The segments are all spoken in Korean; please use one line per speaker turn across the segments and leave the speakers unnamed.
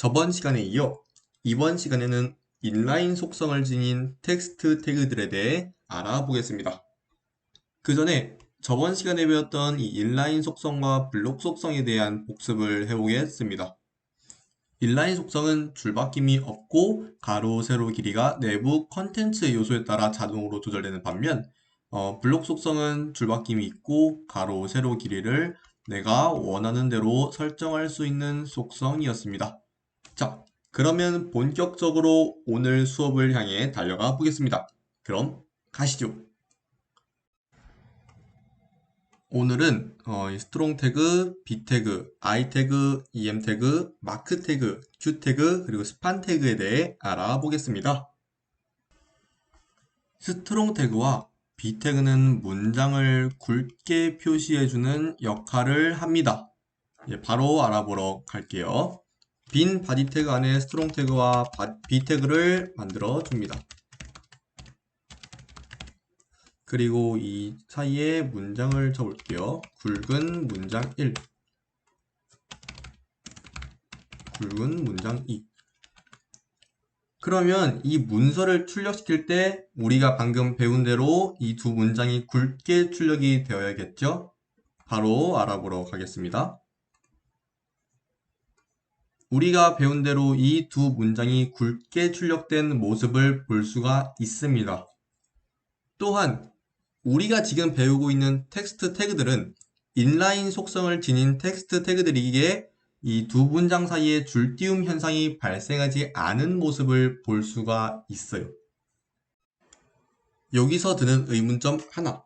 저번 시간에 이어 이번 시간에는 인라인 속성을 지닌 텍스트 태그들에 대해 알아보겠습니다. 그 전에 저번 시간에 배웠던 이 인라인 속성과 블록 속성에 대한 복습을 해보겠습니다. 인라인 속성은 줄바뀜이 없고 가로, 세로 길이가 내부 컨텐츠 요소에 따라 자동으로 조절되는 반면 블록 속성은 줄바뀜이 있고 가로, 세로 길이를 내가 원하는 대로 설정할 수 있는 속성이었습니다. 자, 그러면 본격적으로 오늘 수업을 향해 달려가 보겠습니다. 그럼 가시죠. 오늘은 이 스트롱 태그, B 태그, I 태그, EM 태그, 마크 태그, Q 태그, 그리고 스판 태그에 대해 알아보겠습니다. 스트롱 태그와 B 태그는 문장을 굵게 표시해주는 역할을 합니다. 바로 알아보러 갈게요. 빈 바디 태그 안에 스트롱 태그와 B 태그를 만들어 줍니다. 그리고 이 사이에 문장을 쳐볼게요. 굵은 문장 1, 굵은 문장 2. 그러면 이 문서를 출력시킬 때 우리가 방금 배운 대로 이 두 문장이 굵게 출력이 되어야겠죠? 바로 알아보러 가겠습니다. 우리가 배운 대로 이 두 문장이 굵게 출력된 모습을 볼 수가 있습니다. 또한 우리가 지금 배우고 있는 텍스트 태그들은 인라인 속성을 지닌 텍스트 태그들이기에 이 두 문장 사이에 줄띄움 현상이 발생하지 않은 모습을 볼 수가 있어요. 여기서 드는 의문점 하나.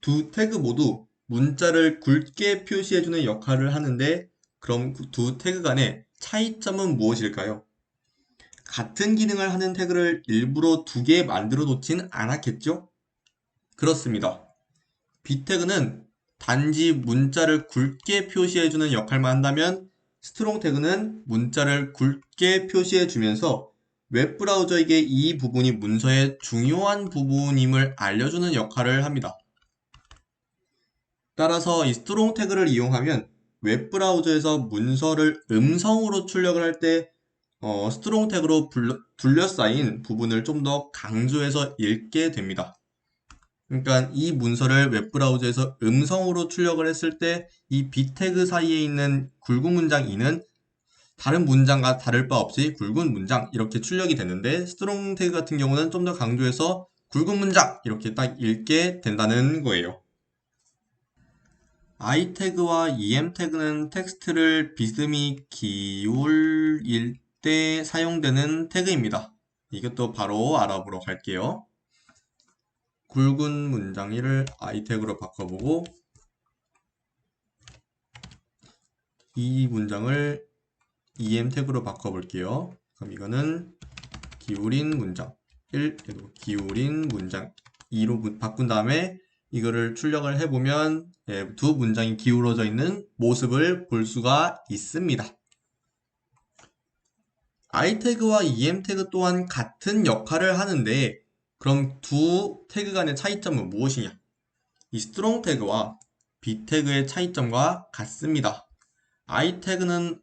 두 태그 모두 문자를 굵게 표시해주는 역할을 하는데 그럼 두 태그 간의 차이점은 무엇일까요? 같은 기능을 하는 태그를 일부러 두 개 만들어 놓진 않았겠죠? 그렇습니다. B 태그는 단지 문자를 굵게 표시해주는 역할만 한다면 스트롱 태그는 문자를 굵게 표시해주면서 웹브라우저에게 이 부분이 문서의 중요한 부분임을 알려주는 역할을 합니다. 따라서 이 스트롱 태그를 이용하면 웹브라우저에서 문서를 음성으로 출력을 할 때 스트롱 태그로 둘러싸인 부분을 좀 더 강조해서 읽게 됩니다. 그러니까 이 문서를 웹브라우저에서 음성으로 출력을 했을 때 이 B 태그 사이에 있는 굵은 문장 2는 다른 문장과 다를 바 없이 굵은 문장 이렇게 출력이 되는데 스트롱 태그 같은 경우는 좀 더 강조해서 굵은 문장 이렇게 딱 읽게 된다는 거예요. I 태그와 EM 태그는 텍스트를 비스듬히 기울일 때 사용되는 태그입니다. 이것도 바로 알아보러 갈게요. 굵은 문장 1을 I 태그로 바꿔보고 이 문장을 EM 태그로 바꿔볼게요. 그럼 이거는 기울인 문장 1, 기울인 문장 2로 바꾼 다음에 이거를 출력을 해보면 두 문장이 기울어져 있는 모습을 볼 수가 있습니다. I 태그와 EM 태그 또한 같은 역할을 하는데 그럼 두 태그 간의 차이점은 무엇이냐? 이 스트롱 태그와 B 태그의 차이점과 같습니다. I 태그는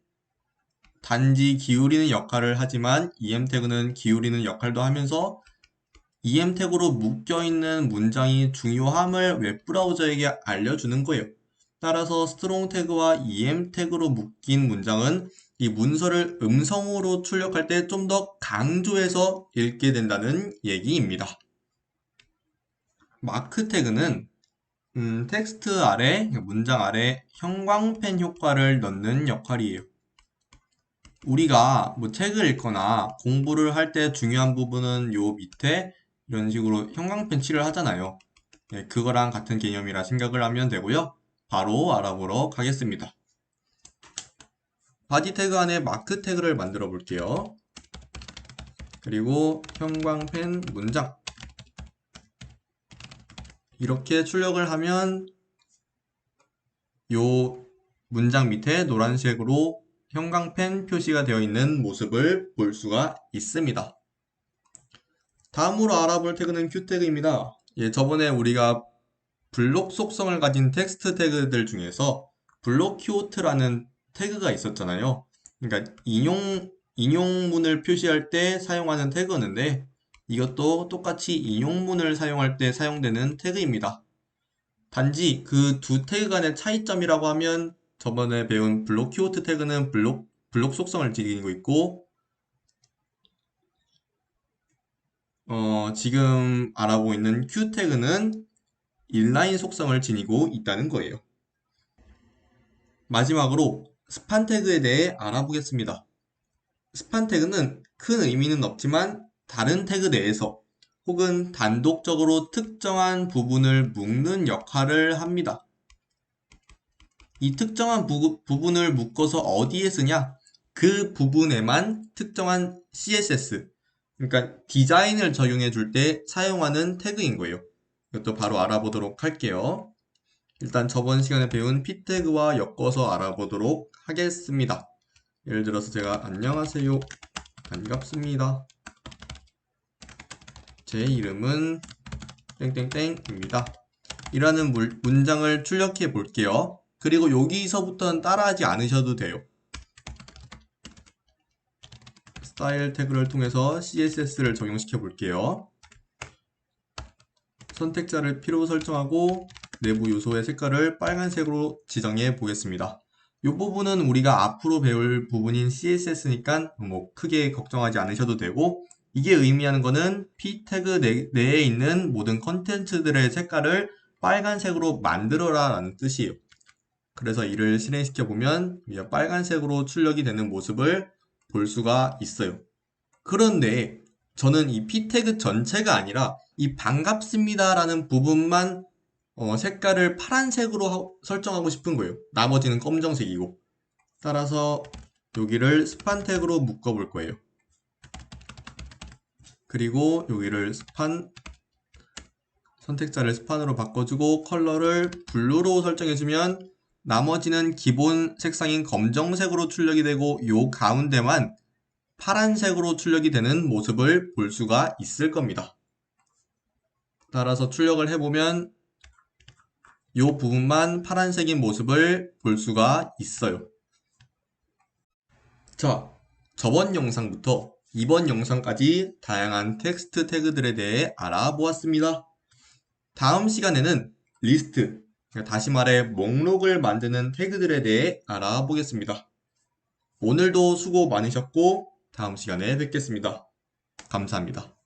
단지 기울이는 역할을 하지만 EM 태그는 기울이는 역할도 하면서 EM 태그로 묶여있는 문장이 중요함을 웹브라우저에게 알려주는 거예요. 따라서 스트롱 태그와 EM 태그로 묶인 문장은 이 문서를 음성으로 출력할 때 좀 더 강조해서 읽게 된다는 얘기입니다. 마크 태그는 텍스트 아래, 문장 아래 형광펜 효과를 넣는 역할이에요. 우리가 뭐 책을 읽거나 공부를 할 때 중요한 부분은 요 밑에 이런 식으로 형광펜 칠을 하잖아요. 그거랑 같은 개념이라 생각을 하면 되고요. 바로 알아보러 가겠습니다. 바디 태그 안에 마크 태그를 만들어 볼게요. 그리고 형광펜 문장 이렇게 출력을 하면 요 문장 밑에 노란색으로 형광펜 표시가 되어 있는 모습을 볼 수가 있습니다. 다음으로 알아볼 태그는 Q 태그입니다. 저번에 우리가 블록 속성을 가진 텍스트 태그들 중에서 블록 키워트라는 태그가 있었잖아요. 그러니까 인용문을 표시할 때 사용하는 태그였는데 이것도 똑같이 인용문을 사용할 때 사용되는 태그입니다. 단지 그 두 태그 간의 차이점이라고 하면 저번에 배운 블록 키워드 태그는 블록 속성을 지니고 있고 지금 알아보고 있는 q 태그는 인라인 속성을 지니고 있다는 거예요. 마지막으로 스판 태그에 대해 알아보겠습니다. 스판 태그는 큰 의미는 없지만 다른 태그 내에서 혹은 단독적으로 특정한 부분을 묶는 역할을 합니다. 이 특정한 부분을 묶어서 어디에 쓰냐? 그 부분에만 특정한 CSS, 그러니까 디자인을 적용해 줄 때 사용하는 태그인 거예요. 이것도 바로 알아보도록 할게요. 일단 저번 시간에 배운 p 태그와 엮어서 알아보도록 하겠습니다. 예를 들어서 제가 안녕하세요, 반갑습니다. 제 이름은 땡땡땡입니다. 이라는 문장을 출력해 볼게요. 그리고 여기서부터는 따라하지 않으셔도 돼요. 스타일 태그를 통해서 CSS를 적용시켜 볼게요. 선택자를 필요 설정하고 내부 요소의 색깔을 빨간색으로 지정해 보겠습니다. 이 부분은 우리가 앞으로 배울 부분인 CSS니까 뭐 크게 걱정하지 않으셔도 되고, 이게 의미하는 거는 p 태그 내에 있는 모든 컨텐츠들의 색깔을 빨간색으로 만들어라 라는 뜻이에요. 그래서 이를 실행시켜 보면 빨간색으로 출력이 되는 모습을 볼 수가 있어요. 그런데 저는 이 p 태그 전체가 아니라 이 반갑습니다 라는 부분만 색깔을 파란색으로 설정하고 싶은 거예요. 나머지는 검정색이고. 따라서 여기를 스판 태그로 묶어 볼 거예요. 그리고 여기를 선택자를 스판으로 바꿔주고 컬러를 블루로 설정해주면 나머지는 기본 색상인 검정색으로 출력이 되고 요 가운데만 파란색으로 출력이 되는 모습을 볼 수가 있을 겁니다. 따라서 출력을 해보면 이 부분만 파란색인 모습을 볼 수가 있어요. 자, 저번 영상부터 이번 영상까지 다양한 텍스트 태그들에 대해 알아보았습니다. 다음 시간에는 리스트, 다시 말해 목록을 만드는 태그들에 대해 알아보겠습니다. 오늘도 수고 많으셨고 다음 시간에 뵙겠습니다. 감사합니다.